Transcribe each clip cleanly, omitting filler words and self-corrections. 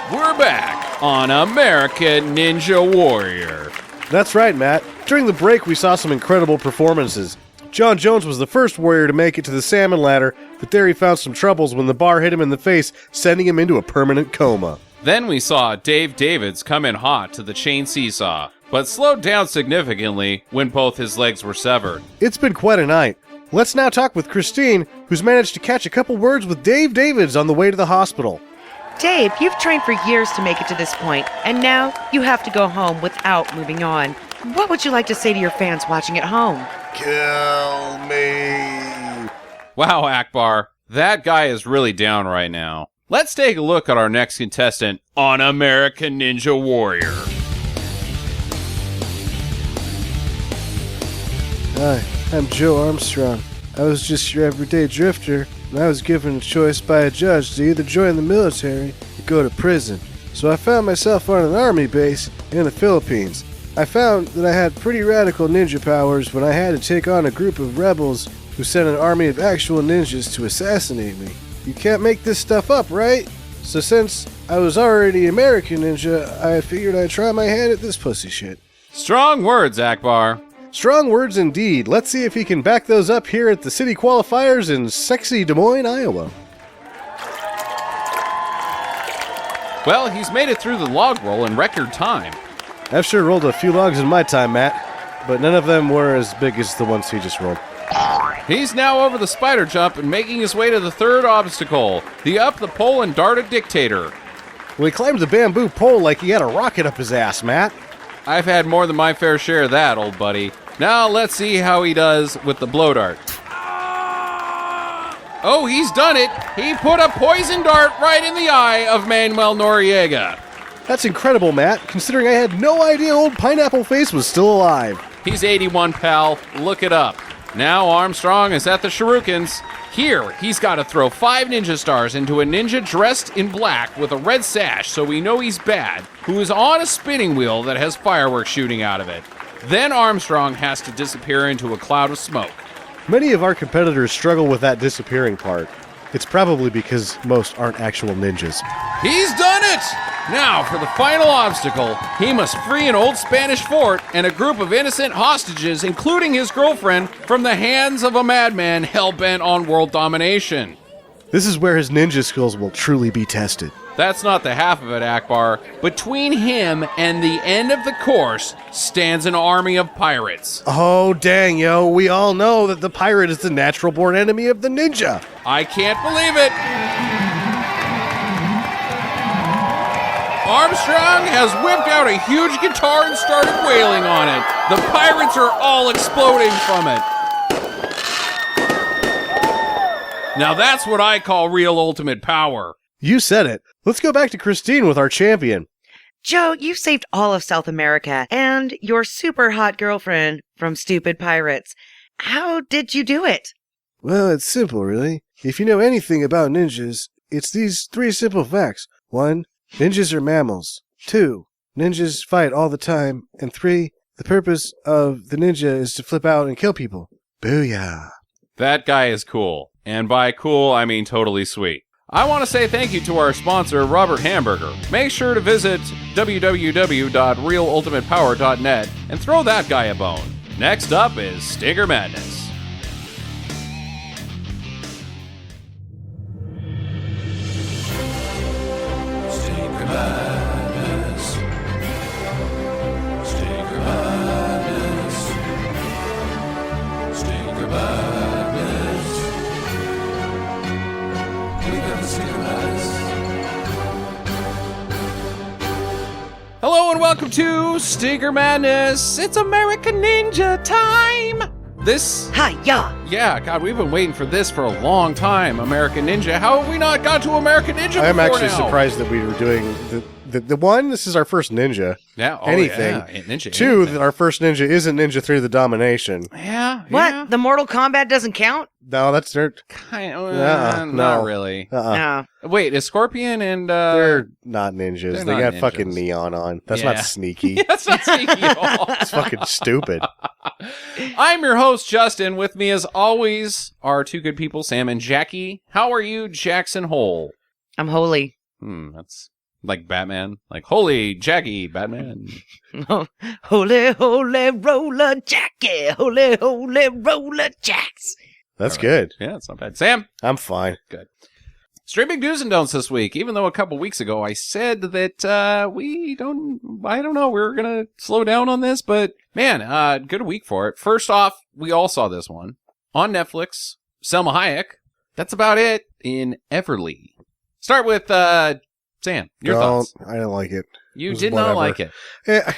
We're back on American Ninja Warrior. That's right, Matt. During the break, we saw some incredible performances. John Jones was the first warrior to make it to the salmon ladder, but there he found some troubles when the bar hit him in the face, sending him into a permanent coma. Then we saw Dave Davids come in hot to the chain seesaw, but slowed down significantly when both his legs were severed. It's been quite a night. Let's now talk with Christine, who's managed to catch a couple words with Dave Davids on the way to the hospital. Dave, you've trained for years to make it to this point, and now you have to go home without moving on. What would you like to say to your fans watching at home? Kill me. Wow, Akbar, that guy is really down right now. Let's take a look at our next contestant on American Ninja Warrior. Hi, I'm Joe Armstrong. I was just your everyday drifter, and I was given a choice by a judge to either join the military or go to prison. So I found myself on an army base in the Philippines. I found that I had pretty radical ninja powers when I had to take on a group of rebels who sent an army of actual ninjas to assassinate me. You can't make this stuff up, right? So since I was already American ninja, I figured I'd try my hand at this pussy shit. Strong words, Akbar. Strong words indeed. Let's see if he can back those up here at the city qualifiers in sexy Des Moines, Iowa. Well, he's made it through the log roll in record time. I've sure rolled a few logs in my time, Matt, but none of them were as big as the ones he just rolled. He's now over the spider jump and making his way to the third obstacle, the up the pole and dart a dictator. Well, he climbed the bamboo pole like he had a rocket up his ass, Matt. I've had more than my fair share of that, old buddy. Now let's see how he does with the blow dart. Oh, he's done it. He put a poison dart right in the eye of Manuel Noriega. That's incredible, Matt, considering I had no idea old Pineapple Face was still alive. He's 81, pal. Look it up. Now Armstrong is at the shurikens. Here, he's got to throw 5 ninja stars into a ninja dressed in black with a red sash so we know he's bad, who is on a spinning wheel that has fireworks shooting out of it. Then Armstrong has to disappear into a cloud of smoke. Many of our competitors struggle with that disappearing part. It's probably because most aren't actual ninjas. He's done it! Now, for the final obstacle, he must free an old Spanish fort and a group of innocent hostages, including his girlfriend, from the hands of a madman hell-bent on world domination. This is where his ninja skills will truly be tested. That's not the half of it, Akbar. Between him and the end of the course stands an army of pirates. Oh, dang, yo. We all know that the pirate is the natural-born enemy of the ninja. I can't believe it. Armstrong has whipped out a huge guitar and started wailing on it. The pirates are all exploding from it. Now that's what I call real ultimate power. You said it. Let's go back to Christine with our champion. Joe, you've saved all of South America and your super hot girlfriend from stupid pirates. How did you do it? Well, it's simple, really. If you know anything about ninjas, it's these 3 simple facts. 1, ninjas are mammals. 2, ninjas fight all the time. And 3, the purpose of the ninja is to flip out and kill people. Booyah. That guy is cool. And by cool, I mean totally sweet. I want to say thank you to our sponsor, Robert Hamburger. Make sure to visit www.realultimatepower.net and throw that guy a bone. Next up is Stinker Madness. Stinker Madness. Stinker Madness. Stinker Madness. Hello and welcome to Stinker Madness. It's American Ninja time. This... Hi-ya! Yeah, God, we've been waiting for this for a long time, American Ninja. How have we not got to American Ninja before I'm actually now? surprised that we were doing the one. This is our first ninja. Yeah, anything. Yeah, ninja. 2, anything. that our first ninja isn't Ninja 3 the Domination. Yeah. What? Yeah. The Mortal Kombat doesn't count? No, that's nerd. Kind of, no. not really. No. Wait, is Scorpion and They're not ninjas. they're They not got ninjas. fucking neon on. That's Yeah. not sneaky. That's not sneaky at all. It's fucking stupid. I'm your host, Justin. With me, as always, are 2 good people, Sam and Jackie. How are you, Jackson Hole? I'm holy. That's Like Batman? Like, holy Jackie, Batman. Holy, holy roller Jackie. Holy, holy roller jacks. That's good. Yeah, it's not bad. Sam? I'm fine. Good. Straight big do's and don'ts this week, even though a couple weeks ago I said that I don't know, we were going to slow down on this, but man, good week for it. First off, we all saw this one on Netflix, Selma Hayek. That's about it in Everly. Start with Sam, your thoughts. I didn't like it. You was did not whatever. like it.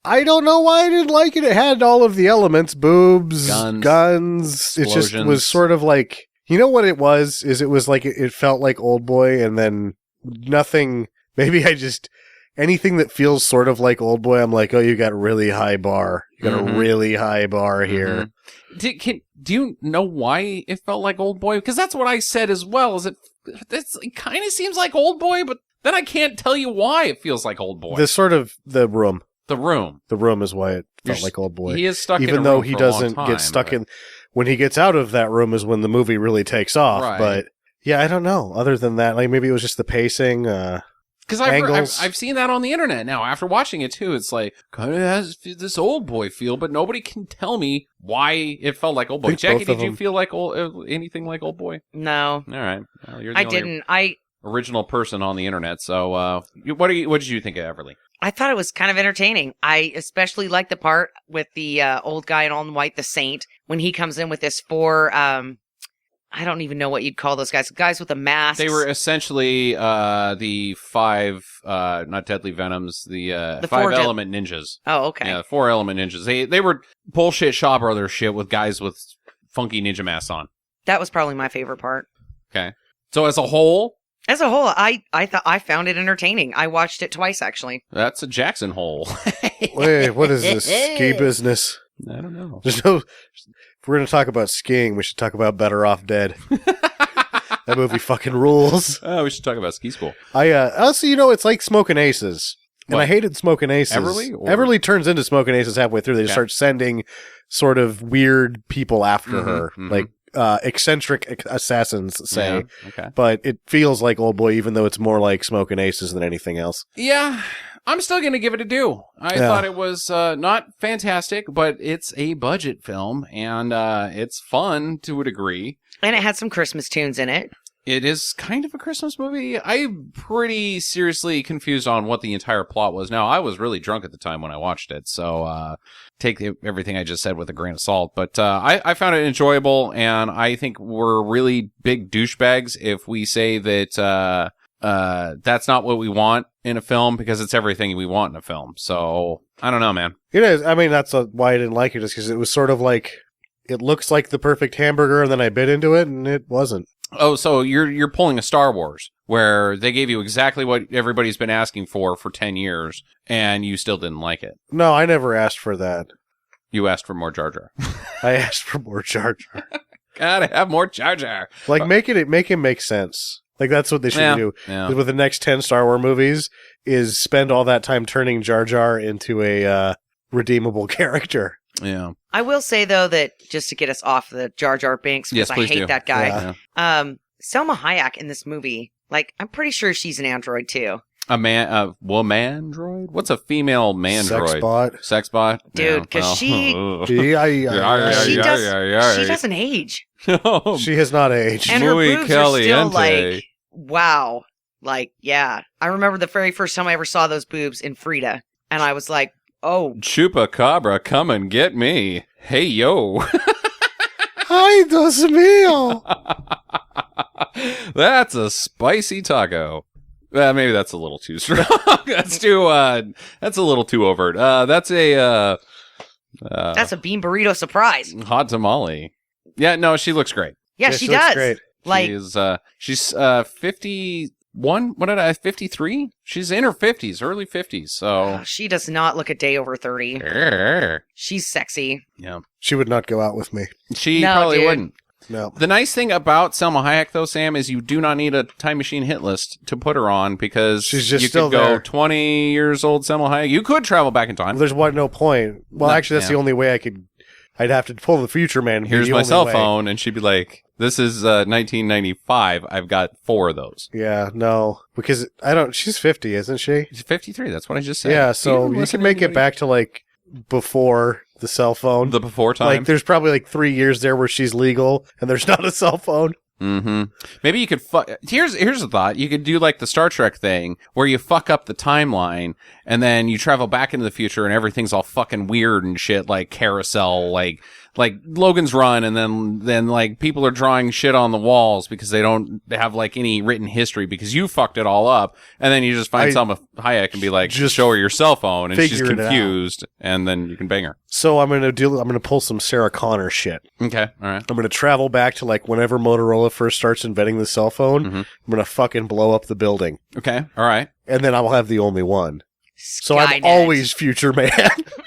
I don't know why I didn't like it. It had all of the elements, boobs, guns. It just explosions. was sort of like, you know what it was? It was like, it felt like Old Boy, and then nothing, maybe anything that feels sort of like Old Boy, I'm like, oh, you got a really high bar. You got a really high bar here. Do you know why it felt like Old Boy? Because that's what I said as well. It kind of seems like Old Boy, but then I can't tell you why it feels like Old Boy. The room. The room. The room is why it felt like Old Boy. He is stuck even in a though room he for a long doesn't time, get stuck but- in. When he gets out of that room is when the movie really takes off. Right. But yeah, I don't know. Other than that, like maybe it was just the pacing. Because angles. I've seen that on the internet now. After watching it too, it's like kind of has this Old Boy feel, but nobody can tell me why it felt like Old Boy. think Jackie, both of did you them- feel like anything like Old Boy? No, All right, well, you're the I only didn't. original person on the internet. So, what did you think of Everly? I thought it was kind of entertaining. I especially liked the part with the old guy in all in white, the saint, when he comes in with this four, I don't even know what you'd call those guys with the masks. They were essentially the five, not deadly venoms, the The five four element ninjas. Oh, okay. Yeah, 4 element ninjas. They were bullshit Shaw Brothers shit with guys with funky ninja masks on. That was probably my favorite part. Okay, so as a whole, I thought I found it entertaining. I watched it twice actually. that's a Jackson hole. Wait, what is this? Ski business? I don't know. There's no. If we're going to talk about skiing, we should talk about Better Off Dead. That movie fucking rules. Oh, we should talk about ski school. Also, it's like Smoking Aces. And What? I hated Smoking Aces. Everly, or- Everly turns into Smoking Aces halfway through. They just Okay. start sending sort of weird people after her. mhm. Like eccentric assassins, say. Yeah, okay. But it feels like Old Boy, even though it's more like Smoking Aces than anything else. Yeah, I'm still going to give it a do. I Yeah. thought it was not fantastic, but it's a budget film, and it's fun to a degree. And it had some Christmas tunes in it. It is kind of a Christmas movie. I'm pretty seriously confused on what the entire plot was. Now, I was really drunk at the time when I watched it, so take everything I just said with a grain of salt. But I found it enjoyable, and I think we're really big douchebags if we say that that's not what we want in a film, because it's everything we want in a film. So, I don't know, man. It is. I mean, that's why I didn't like it, just because it was sort of like, it looks like the perfect hamburger, and then I bit into it, and it wasn't. Oh, so you're pulling a Star Wars where they gave you exactly what everybody's been asking for 10 years, and you still didn't like it. No, I never asked for that. You asked for more Jar Jar. I asked for more Jar Jar. Gotta have more Jar Jar. Like, make him make sense. Like, that's what they should do. Yeah. With the next 10 Star Wars movies, is spend all that time turning Jar Jar into a redeemable character. Yeah. I will say though that just to get us off the Jar Jar Binks, because Yes, I please hate do. that guy. Yeah. Selma Hayek in this movie, like I'm pretty sure she's an android too. A woman droid? What's a female man droid? Sexbot. Sex bot? Dude, 'cause she She doesn't age, has not aged. and her Muy boobs are still caliente. like wow, like yeah. I remember the very first time I ever saw those boobs in Frida, and I was like, oh, Chupacabra, come and get me. Hey, yo. Ay, Dios mío. That's a spicy taco. Maybe that's a little too strong. That's a little too overt. That's a that's a bean burrito surprise. hot tamale. Yeah, no, she looks great. Yeah, Yeah, she she looks does. great. Like she's 51. What did I? 53. She's in her 50s, early 50s. So she does not look a day over 30. yeah, She's sexy. She would not go out with me. she No, probably dude. wouldn't. No. The nice thing about Selma Hayek, though, Sam, is you do not need a time machine hit list to put her on, because She's just you still could go there. 20 years old Selma Hayek. You could travel back in time. There's no point. Well, No, actually, that's yeah. the only way I could. I'd have to pull the future man. Here's the my only cell way. phone, and she'd be like, This is 1995. I've got 4 of those. Yeah, no, because she's 50, isn't she? She's 53. That's what I just said. Yeah, so you listen can make to it back to like before the cell phone. the before time. Like there's probably like 3 years there where she's legal and there's not a cell phone. Mm-hmm. Maybe you could here's a thought. You could do like the Star Trek thing where you fuck up the timeline and then you travel back into the future and everything's all fucking weird and shit, like carousel, like Logan's Run, and then like people are drawing shit on the walls because they don't have like any written history because you fucked it all up, and then you just find Salma Hayek and be like, just show her your cell phone, and she's confused, and then you can bang her. So I'm gonna pull some Sarah Connor shit. Okay, all right. I'm gonna travel back to like whenever Motorola first starts inventing the cell phone. Mm-hmm. I'm gonna fucking blow up the building. Okay, all right. And then I'll have the only one. So Skynet. I'm always future man.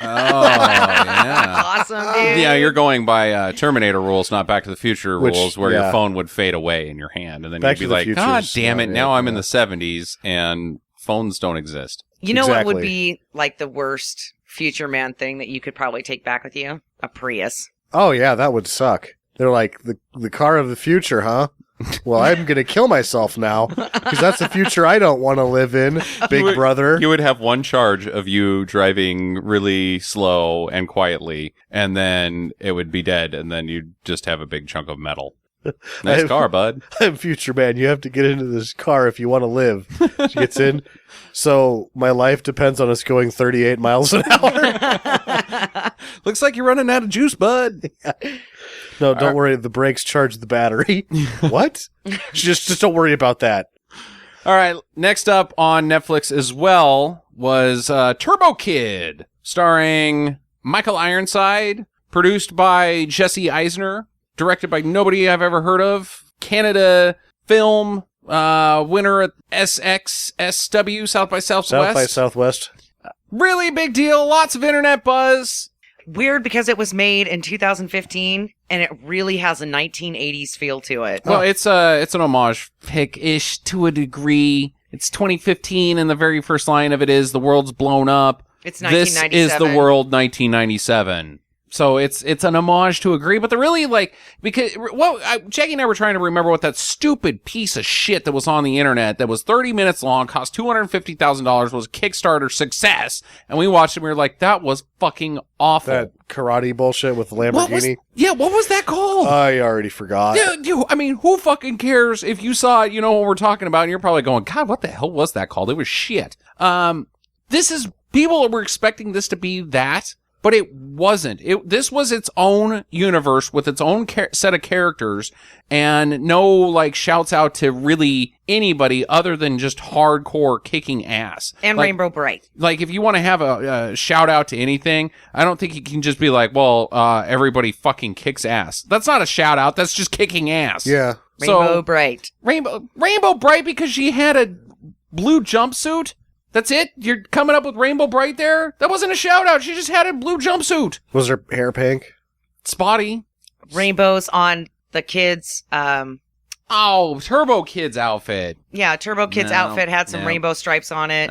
Oh, yeah. Awesome, dude. Yeah, you're going by Terminator rules, not Back to the Future Which, rules, where yeah. your phone would fade away in your hand, and then Back you'd be to the like, Future's God damn it, not now it, I'm in yeah. the 70s, and phones don't exist. You know what would Exactly. be like the worst future man thing that you could probably take back with you? A Prius. Oh yeah, that would suck. They're like the car of the future, huh? Well, I'm gonna kill myself now because that's the future I don't want to live in, big brother. You would have one charge of you driving really slow and quietly, and then it would be dead, and then you'd just have a big chunk of metal. Nice car, bud. I'm future man. You have to get into this car if you want to live. She gets in. So my life depends on us going 38 miles an hour. Looks like you're running out of juice, bud. No, don't worry. The brakes charge the battery. What? Just don't worry about that. All right, next up on Netflix as well was Turbo Kid, starring Michael Ironside, produced by Jesse Eisner, directed by nobody I've ever heard of, Canada film, winner at SXSW, South by Southwest. South by Southwest. Really big deal, lots of internet buzz. Weird because it was made in 2015 and it really has a 1980s feel to it. Well, it's an homage pick-ish to a degree. It's 2015 and the very first line of it is the world's blown up. It's This 1997. is the world 1997. So it's an homage to a degree, but they're really like, because Jackie and I were trying to remember what that stupid piece of shit that was on the internet that was 30 minutes long, cost $250,000, was a Kickstarter success, and we watched it and we were like, that was fucking awful. That karate bullshit with Lamborghini. What was that called? I already forgot. Dude, I mean, who fucking cares if you saw it, you know what we're talking about, and you're probably going, God, what the hell was that called? It was shit. People were expecting this to be that, but it wasn't. This was its own universe with its own set of characters, and no, like, shouts out to really anybody other than just hardcore kicking ass. And like, Rainbow Bright. Like, if you want to have a shout out to anything, I don't think you can just be like, well, everybody fucking kicks ass. That's not a shout out. That's just kicking ass. Yeah. Rainbow Bright. Rainbow Bright because she had a blue jumpsuit? That's it? You're coming up with Rainbow Bright there? That wasn't a shout out. She just had a blue jumpsuit. Was her hair pink? Spotty. Rainbows on the kids. Oh, Turbo Kid's outfit. Yeah, Turbo Kid's No, outfit had some no. rainbow stripes on it.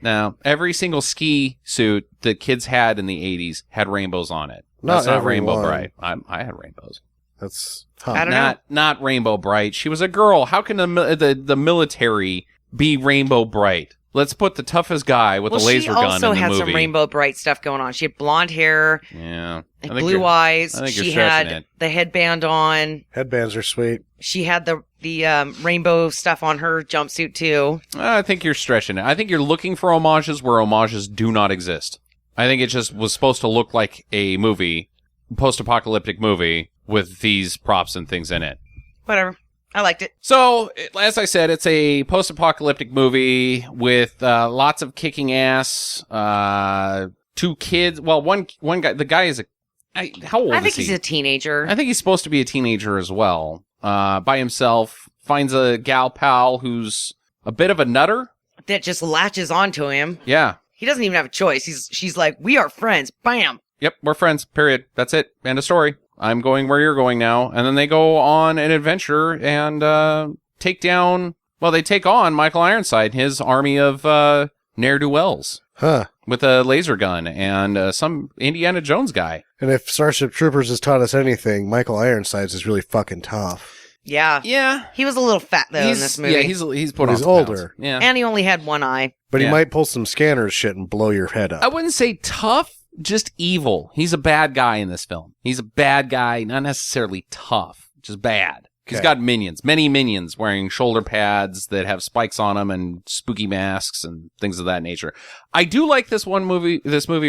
No. Every single ski suit that kids had in the 80s had rainbows on it. That's Not not Rainbow everyone. Bright. I had rainbows. That's I don't know. Not Rainbow Bright. She was a girl. How can the military be Rainbow Bright? Let's put the toughest guy with a laser gun in the movie. She also had some Rainbow Bright stuff going on. She had blonde hair, Yeah. and blue eyes. I think you're She stretching had it. the headband on. headbands are sweet. She had the rainbow stuff on her jumpsuit too. I think you're stretching it. I think you're looking for homages where homages do not exist. I think it just was supposed to look like a movie, post-apocalyptic movie, with these props and things in it. Whatever. I liked it. So, as I said, it's a post-apocalyptic movie with lots of kicking ass. 2 kids. Well, one guy. The guy is how old is he? I think he's a teenager. I think he's supposed to be a teenager as well. By himself, finds a gal pal who's a bit of a nutter. That just latches onto him. Yeah. He doesn't even have a choice. She's like, we are friends. Bam. Yep, we're friends. Period. That's it. End of story. I'm going where you're going now. And then they go on an adventure and take on Michael Ironside and his army of ne'er-do-wells Huh. with a laser gun and some Indiana Jones guy. And if Starship Troopers has taught us anything, Michael Ironsides is really fucking tough. Yeah. Yeah. He was a little fat, though, in this movie. Yeah, he's put But on he's some pounds. older. Yeah. And he only had one eye. But Yeah. he might pull some scanners shit and blow your head up. I wouldn't say tough, just evil. He's a bad guy in this film. He's a bad guy, not necessarily tough, just bad. He's Okay. got minions, many minions wearing shoulder pads that have spikes on them and spooky masks and things of that nature. I do like this movie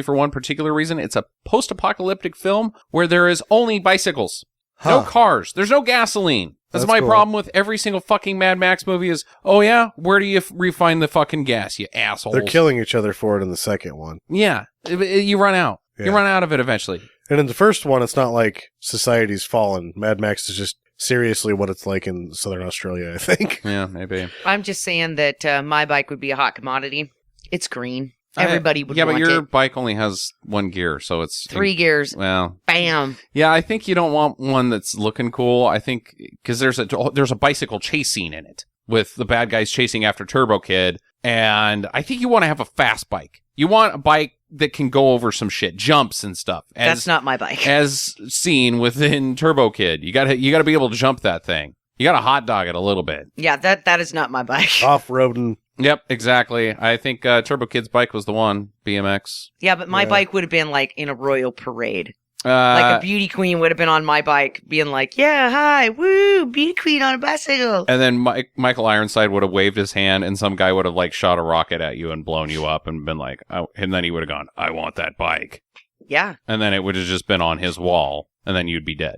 for one particular reason. It's a post-apocalyptic film where there is only bicycles. No Huh. cars. There's no gasoline. That's That's my cool. problem with every single fucking Mad Max movie is, oh yeah, where do you refine the fucking gas, you assholes? They're killing each other for it in the second one. Yeah, you run out. You Yeah. run out of it eventually. And in the first one, it's not like society's fallen. Mad Max is just seriously what it's like in Southern Australia, I think. Yeah, maybe. I'm just saying that my bike would be a hot commodity. It's green. Everybody would Yeah, want but your it. bike only has one gear, so it's 3 gears. Well, Bam. yeah, I think you don't want one that's looking cool. I think because there's a bicycle chase scene in it with the bad guys chasing after Turbo Kid, and I think you want to have a fast bike. You want a bike that can go over some shit, jumps and stuff. That's not my bike. As seen within Turbo Kid. You gotta be able to jump that thing. You gotta hot dog it a little bit. Yeah, that is not my bike. Off-roading. Yep, exactly. I think Turbo Kid's bike was the one, BMX. Yeah, but my Yeah. bike would have been like in a royal parade. Like a beauty queen would have been on my bike being like, yeah, hi, woo, beauty queen on a bicycle. And then Michael Ironside would have waved his hand, and some guy would have like shot a rocket at you and blown you up, and been like, oh, and then he would have gone, "I want that bike," Yeah. and then it would have just been on his wall, and then you'd be dead.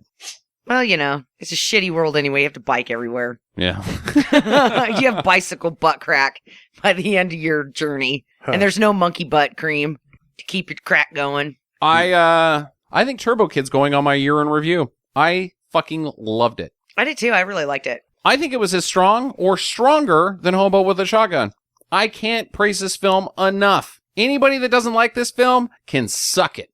Well, you know, it's a shitty world anyway. You have to bike everywhere. Yeah, You have bicycle butt crack by the end of your journey. Huh. And there's no monkey butt cream to keep your crack going. I think Turbo Kid's going on my year in review. I fucking loved it. I did too. I really liked it. I think it was as strong or stronger than Hobo with a Shotgun. I can't praise this film enough. Anybody that doesn't like this film can suck it.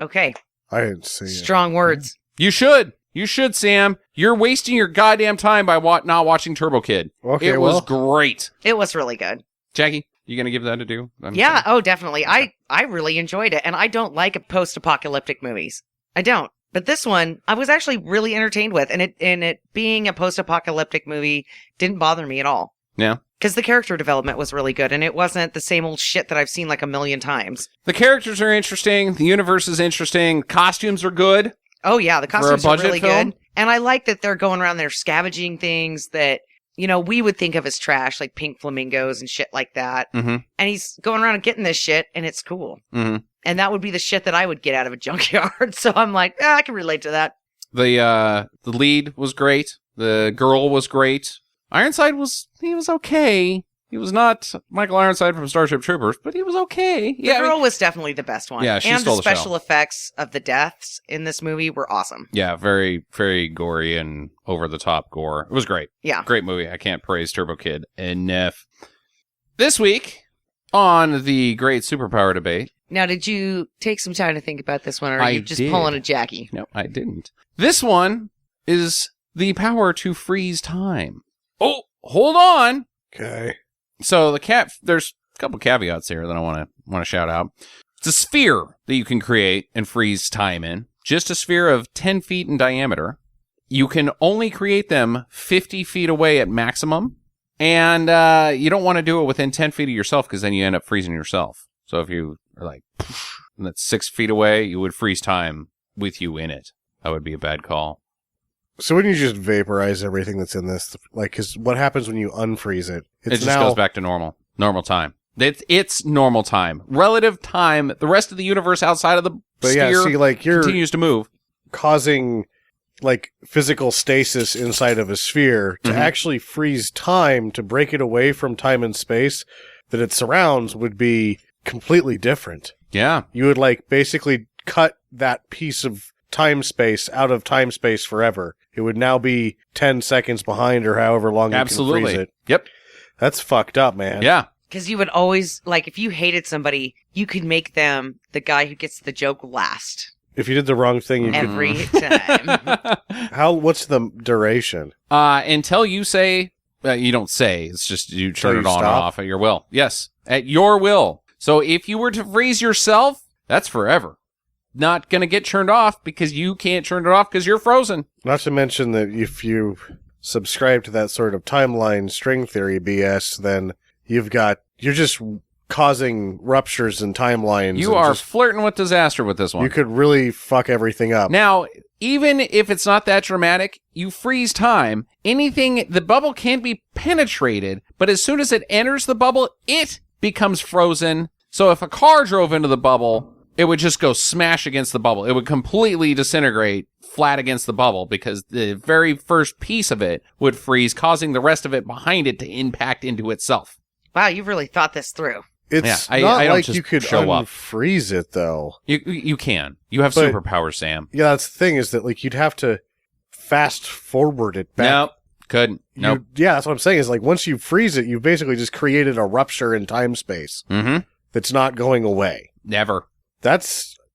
Okay. I didn't see it. Strong words. You should. You should, Sam. You're wasting your goddamn time by not watching Turbo Kid. Okay, it was well. great. It was really good. Jackie, you gonna give that a do? Yeah. Oh, definitely. I really enjoyed it. And I don't like post-apocalyptic movies. I don't. But this one, I was actually really entertained with. And it being a post-apocalyptic movie didn't bother me at all. Yeah. Because the character development was really good. And it wasn't the same old shit that I've seen like a million times. The characters are interesting. The universe is interesting. Costumes are good. Oh, yeah. The costumes are budget really film? good. And I like that they're going around there scavenging things that, you know, we would think of as trash, like pink flamingos and shit like that. Mm-hmm. And he's going around and getting this shit, and it's cool. Mm-hmm. And that would be the shit that I would get out of a junkyard. So I'm like, I can relate to that. The lead was great. The girl was great. Ironside was okay. He was not Michael Ironside from Starship Troopers, but he was okay. The girl was definitely the best one. Yeah, she and stole the the show. special effects of the deaths in this movie were awesome. Yeah, very, very gory and over-the-top gore. It was great. Yeah. Great movie. I can't praise Turbo Kid enough. This week, on the Great Superpower Debate... Now, did you take some time to think about this one, or are I you just did. pulling a Jackie? No, I didn't. This one is the power to freeze time. Oh, hold on! Okay. So there's a couple caveats here that I want to shout out. It's a sphere that you can create and freeze time in. Just a sphere of 10 feet in diameter. You can only create them 50 feet away at maximum. And you don't want to do it within 10 feet of yourself because then you end up freezing yourself. So if you are like, and that's 6 feet away, you would freeze time with you in it. That would be a bad call. So wouldn't you just vaporize everything that's in this? Like, because what happens when you unfreeze it? It just goes back to normal time. It's normal time. Relative time, the rest of the universe outside of the sphere you're continues to move. causing like physical stasis inside of a sphere to Mhm. actually freeze time to break it away from time and space that it surrounds would be completely different. Yeah. You would like basically cut that piece of time space out of time space forever. It would now be 10 seconds behind or however long you can Absolutely. freeze it. Yep. That's fucked up, man. Yeah. Because you would always, like, if you hated somebody, you could make them the guy who gets the joke last If you did the wrong thing, you could. every time. What's the duration? Until you say You don't say. It's just you turn you it on and stop? off at your will. Yes, at your will. So if you were to freeze yourself, that's forever. Not going to get turned off because you can't turn it off because you're frozen. Not to mention that if you subscribe to that sort of timeline string theory BS, then you're just causing ruptures in timelines. You are flirting with disaster with this one. You could really fuck everything up. Now, even if it's not that dramatic, you freeze time. The bubble can't be penetrated, but as soon as it enters the bubble, it becomes frozen. So if a car drove into the bubble, it would just go smash against the bubble. It would completely disintegrate flat against the bubble because the very first piece of it would freeze, causing the rest of it behind it to impact into itself. Wow, you've really thought this through. It's Yeah, not I don't like just you could show up. unfreeze it, though. You can. You have But- superpowers, Sam. Yeah, that's the thing, is that like you'd have to fast forward it back. Nope. Couldn't. Nope. Yeah, that's what I'm saying, is like once you freeze it, you've basically just created a rupture in time-space Mm-hmm. that's not going away. Never.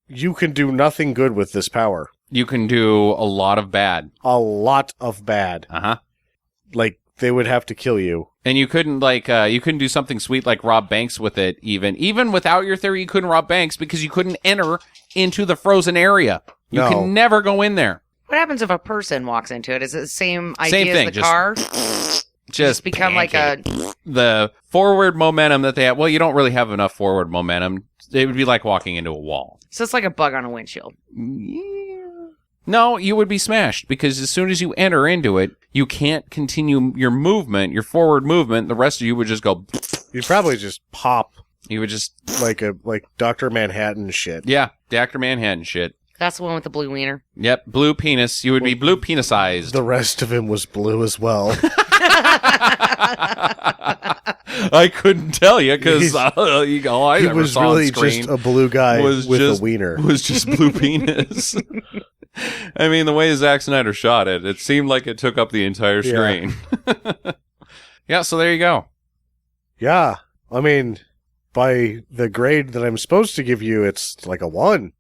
You can do nothing good with this power. You can do a lot of bad. A lot of bad. Uh-huh. Like, they would have to kill you. And you couldn't do something sweet like rob banks with it even without your theory. You couldn't rob banks because you couldn't enter into the frozen area. You No. can never go in there. What happens if a person walks into it? Is it the same Same idea thing, as the just car? Just become like a... the forward momentum that they have. Well, you don't really have enough forward momentum. It would be like walking into a wall. So it's like a bug on a windshield. No, you would be smashed because as soon as you enter into it, you can't continue your movement, your forward movement. The rest of you would just go. You'd probably just pop You would just, like Dr. Manhattan shit. yeah, Dr. Manhattan shit. That's the one with the blue wiener. Yep, blue penis. You would be blue penisized. The rest of him was blue as well. I couldn't tell you because He I never was saw really on screen just a blue guy with a wiener. was just blue penis. I mean, the way Zack Snyder shot it, it seemed like it took up the entire screen. Yeah, so there you go. Yeah. I mean, by the grade that I'm supposed to give you, it's like a 1.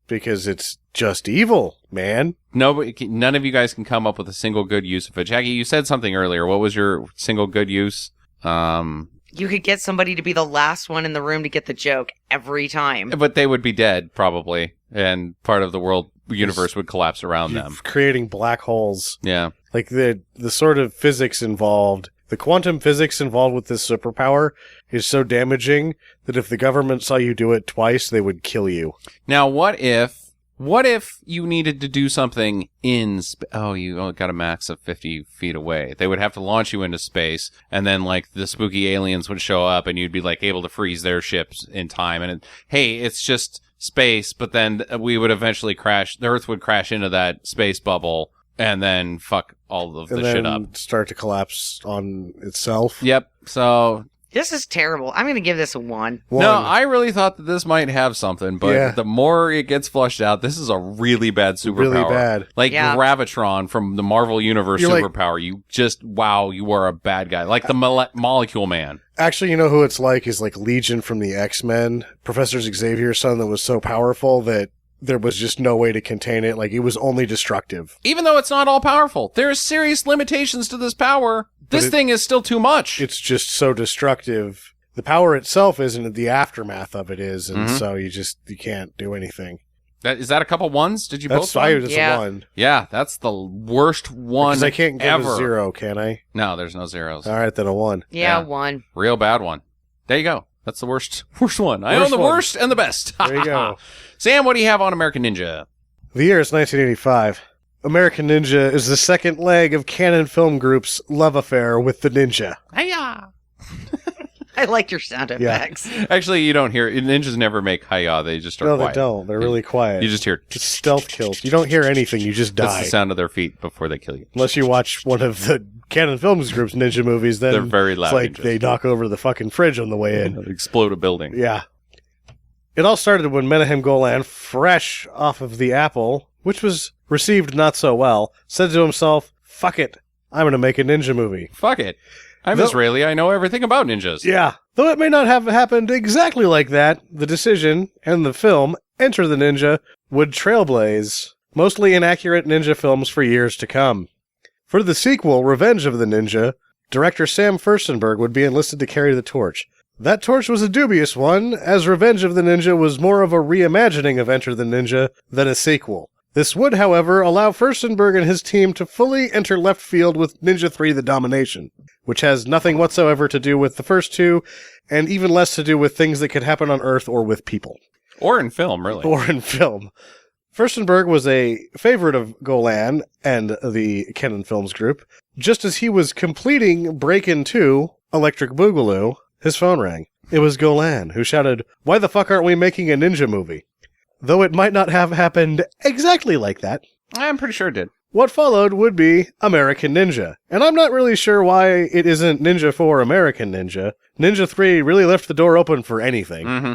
Because it's just evil, man. None of you guys can come up with a single good use of it. Jackie, you said something earlier. What was your single good use? You could get somebody to be the last one in the room to get the joke every time. But they would be dead, probably. And part of the world universe would collapse around them. Creating black holes. Yeah. Like the sort of physics involved, the quantum physics involved with this superpower is so damaging that if the government saw you do it twice, they would kill you. Now, what if you needed to do something in you only got a max of 50 feet away. They would have to launch you into space, and then like the spooky aliens would show up, and you'd be like able to freeze their ships in time. And hey, it's just space, but then we would eventually crash. The Earth would crash into that space bubble, and then fuck all of the shit up. Start to collapse on itself. Yep. So. This is terrible. I'm going to give this a 1. No, I really thought that this might have something, but Yeah. the more it gets flushed out, this is a really bad superpower. Really bad. Like Yeah. Gravitron from the Marvel Universe You're like- superpower. You are a bad guy. Like the Molecule Man. Actually, you know who it's like is like Legion from the X-Men. Professor Xavier's son that was so powerful that there was just no way to contain it. Like, it was only destructive. Even though it's not all powerful, there are serious limitations to this power. This thing is still too much. It's just so destructive. The power itself isn't, the aftermath of it is, and Mhm. so you can't do anything. Is that a couple ones? Did you That's both? why one? it's Yeah. a 1. Yeah, that's the worst one Because I can't give ever. a 0, can I? No, there's no zeros. All right, then a 1. Yeah, Yeah. 1. Real bad one. There you go. That's the worst one. I own Worst the one. worst and the best. There you go. Sam, what do you have on American Ninja? The year is 1985. American Ninja is the second leg of Canon Film Group's love affair with the ninja. Hiya! I like your sound effects. Actually, you don't hear ninjas never make hiya. They just are No, quiet. they don't. They're really quiet. You just hear It's stealth kills. You don't hear anything. You just that's die. the sound of their feet before they kill you. Unless you watch one of the Canon Films Group's ninja movies, then They're very loud it's like ninjas. they knock over the fucking fridge on the way in. Explode a building. Yeah. It all started when Menahem Golan, fresh off of the Apple, which was received not so well, said to himself, fuck it, I'm going to make a ninja movie. Fuck it. I'm No- Israeli. I know everything about ninjas. Yeah. Though it may not have happened exactly like that, the decision and the film, Enter the Ninja, would trailblaze mostly inaccurate ninja films for years to come. For the sequel, Revenge of the Ninja, Director Sam Furstenberg would be enlisted to carry the torch. That torch was a dubious one, as Revenge of the Ninja was more of a reimagining of Enter the Ninja than a sequel. This would, however, allow Furstenberg and his team to fully enter left field with Ninja 3 The Domination, which has nothing whatsoever to do with the first two, and even less to do with things that could happen on Earth or with people. Or in film, really. Or in film. Furstenberg was a favorite of Golan and the Cannon Films group. Just as he was completing Break-In 2, Electric Boogaloo, his phone rang. It was Golan, who shouted, "Why the fuck aren't we making a ninja movie?" Though it might not have happened exactly like that. I'm pretty sure it did. What followed would be American Ninja. And I'm not really sure why it isn't Ninja 4 American Ninja. Ninja 3 really left the door open for anything. Mm-hmm.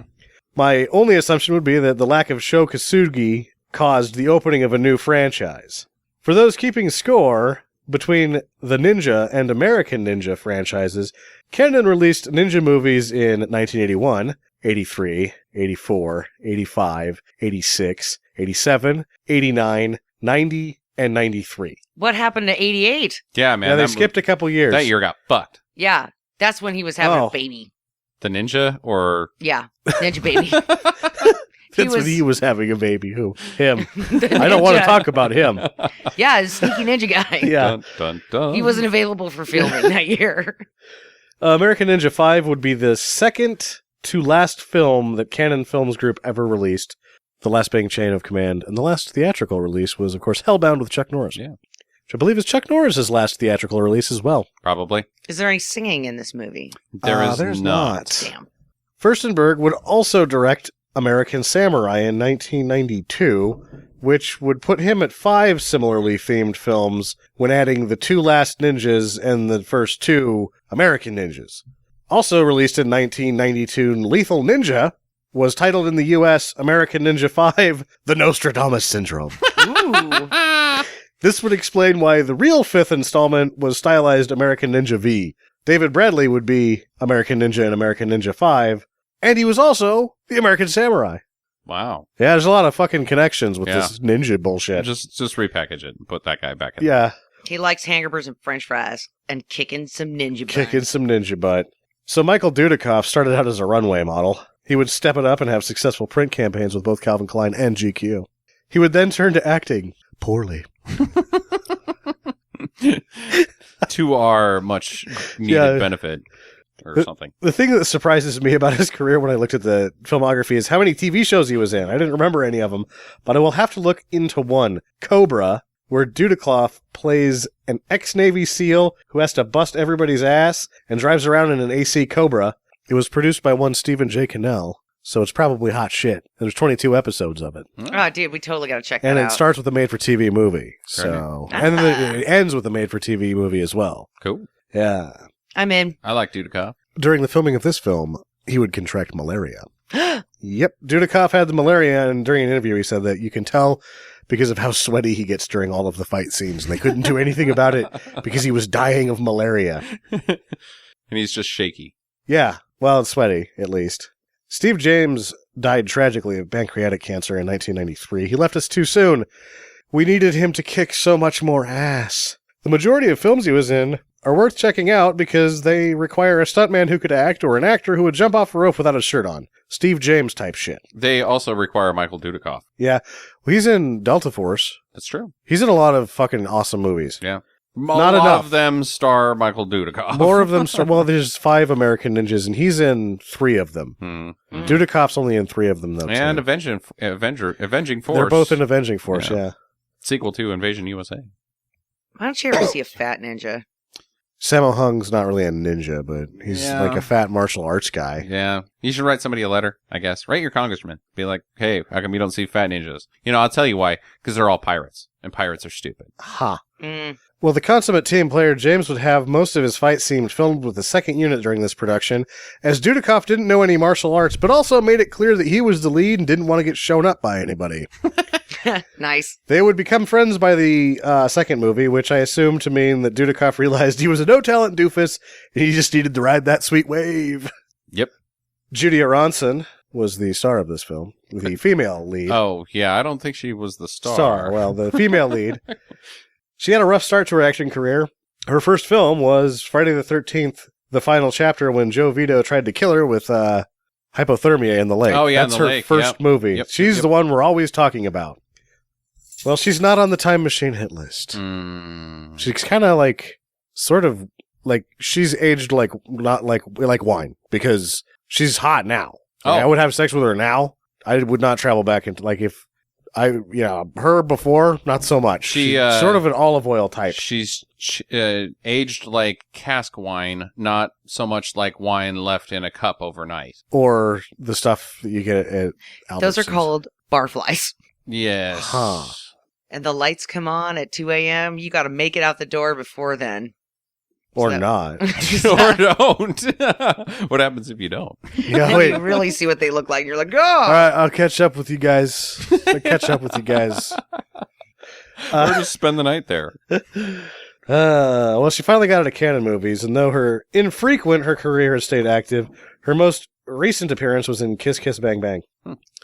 My only assumption would be that the lack of Sho Kosugi caused the opening of a new franchise. For those keeping score, between the Ninja and American Ninja franchises, Cannon released ninja movies in 1981, 83, 84, 85, 86, 87, 89, 90, and 93. What happened to 88? Yeah, man. Yeah, they that skipped a couple years. That year got fucked. Yeah, that's when he was having Oh. a baby. The ninja or... Yeah, Ninja Baby. That's when he was having a baby. Who? Him. The I don't want to ninja. talk about him. Yeah, his sneaky ninja guy. Yeah. Dun, dun, dun. He wasn't available for filming that year. American Ninja 5 would be the second to last film that Cannon Films Group ever released, the last being Chain of Command, and the last theatrical release was, of course, Hellbound with Chuck Norris. Yeah. Which I believe is Chuck Norris's last theatrical release as well. Probably. Is there any singing in this movie? There's not. Damn. Furstenberg would also direct American Samurai in 1992, which would put him at 5 similarly themed films when adding the 2 Last Ninjas and the first 2 American Ninjas. Also released in 1992, Lethal Ninja was titled in the U.S. American Ninja 5, The Nostradamus Syndrome. Ooh. This would explain why the real 5th installment was stylized American Ninja V. David Bradley would be American Ninja and American Ninja 5, and he was also the American Samurai. Wow. Yeah, there's a lot of fucking connections with Yeah. this ninja bullshit. Just repackage it and put that guy back in. Yeah, He likes hamburgers and french fries and kicking some ninja butt. kicking some ninja butt. So Michael Dudikoff started out as a runway model. He would step it up and have successful print campaigns with both Calvin Klein and GQ. He would then turn to acting. Poorly. To our much needed Yeah. benefit or something. The thing that surprises me about his career when I looked at the filmography is how many TV shows he was in. I didn't remember any of them, but I will have to look into one. Cobra, where Dudikoff plays an ex-Navy SEAL who has to bust everybody's ass and drives around in an AC Cobra. It was produced by one Stephen J. Cannell, so it's probably hot shit. There's 22 episodes of it. Oh, dude, we totally got to check And that it out. starts with a made-for-TV movie. So, and then it ends with a made-for-TV movie as well. Cool. Yeah. I'm in. I like Dudikoff. During the filming of this film, he would contract malaria. Yep, Dudikoff had the malaria, and during an interview he said that you can tell because of how sweaty he gets during all of the fight scenes, and they couldn't do anything about it because he was dying of malaria. And he's just shaky. Yeah, well, it's sweaty, at least. Steve James died tragically of pancreatic cancer in 1993. He left us too soon. We needed him to kick so much more ass. The majority of films he was in are worth checking out because they require a stuntman who could act or an actor who would jump off a rope without a shirt on. Steve James type shit. They also require Michael Dudikoff. Yeah, well, he's in Delta Force. That's true. He's in a lot of fucking awesome movies. Yeah. Not a lot enough. of them star Michael Dudikoff. More of them, well, there's 5 American Ninjas, and he's in 3 of them. Hmm. Dudikoff's only in 3 of them, though. And too. Avenging Force. They're both in Avenging Force, yeah. Sequel to Invasion USA. Why don't you ever see a fat ninja? Sammo Hung's not really a ninja, but he's Yeah. like a fat martial arts guy. Yeah. You should write somebody a letter, I guess. Write your congressman. Be like, hey, how come you don't see fat ninjas? You know, I'll tell you why. Because they're all pirates. And pirates are stupid. Ha. Mm. Well, the consummate team player, James, would have most of his fight scenes filmed with the second unit during this production, as Dudikoff didn't know any martial arts, but also made it clear that he was the lead and didn't want to get shown up by anybody. Nice. They would become friends by the second movie, which I assume to mean that Dudikoff realized he was a no-talent doofus, and he just needed to ride that sweet wave. Yep. Judy Aronson was the star of this film, the female lead. Oh, yeah. I don't think she was the star. Well, the female lead. She had a rough start to her acting career. Her first film was Friday the 13th, the final chapter when Joe Vito tried to kill her with hypothermia in the lake. Oh, yeah, That's in the her lake. first Yep. movie. Yep, She's yep. the one we're always talking about. Well, she's not on the Time Machine hit list. She's kind of like, sort of, like, she's aged like, not like wine, because she's hot now. Like, Oh. I would have sex with her now. I would not travel back into, like, if her before, not so much. She's She's sort of an olive oil type. She's aged like cask wine, not so much like wine left in a cup overnight. Or the stuff that you get at Those are Albertsons. called barflies. Yes. Huh. And the lights come on at 2 a.m. You got to make it out the door before then. Or So- not. Or don't. What happens if you don't? Yeah, And wait. you really see what they look like. You're like, oh! All right, I'll catch up with you guys. Or just spend the night there. Well, she finally got into Canon movies, and though her career has stayed active, her most recent appearance was in Kiss Kiss Bang Bang.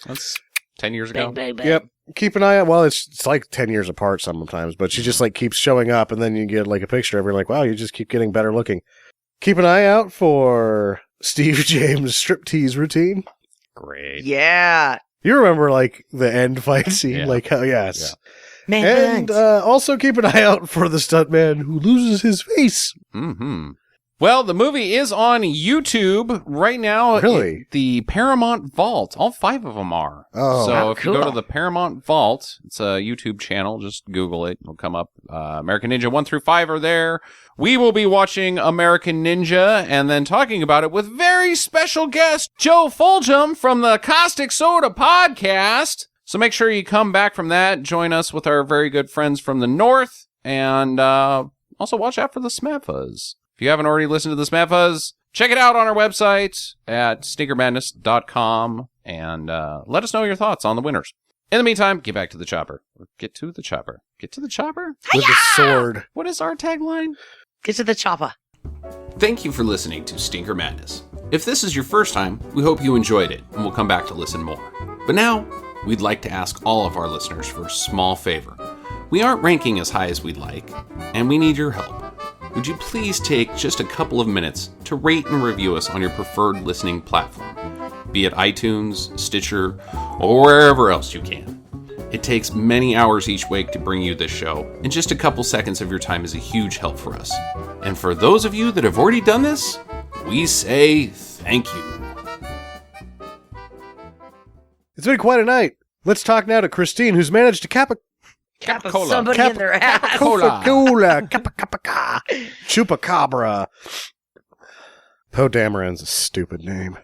That's 10 years ago. Yep. Keep an eye out. Well, it's like 10 years apart sometimes, but she just like keeps showing up, and then you get like a picture of her, like, wow, you just keep getting better looking. Keep an eye out for Steve James' striptease routine. Great. Yeah. You remember like the end fight scene? Yeah. Like, oh, yes. Man, And also keep an eye out for the stuntman who loses his face. Mm-hmm. Well, the movie is on YouTube right now. Really? The Paramount Vault. All 5 of them are. Oh. So Wow, if you go to cool. the Paramount Vault, it's a YouTube channel. Just Google it. It'll come up. American Ninja 1 through 5 are there. We will be watching American Ninja and then talking about it with very special guest Joe Foljam from the Caustic Soda podcast. So make sure you come back from that. Join us with our very good friends from the North. And also watch out for the Smafas. If you haven't already listened to the Smafas, check it out on our website at stinkermadness.com and let us know your thoughts on the winners. In the meantime, get back to the chopper. Or get to the chopper. Get to the chopper? With the sword. What is our tagline? get to the chopper. Thank you for listening to Stinker Madness. If this is your first time, we hope you enjoyed it and we'll come back to listen more. But now, we'd like to ask all of our listeners for a small favor. We aren't ranking as high as we'd like, and we need your help. Would you please take just a couple of minutes to rate and review us on your preferred listening platform, be it iTunes, Stitcher, or wherever else you can. It takes many hours each week to bring you this show, and just a couple seconds of your time is a huge help for us. And for those of you that have already done this, we say thank you. It's been quite a night. Let's talk now to Christine, who's managed to Capicola. Somebody in their ass. Coca-Cola, Chupacabra. Poe Dameron's a stupid name.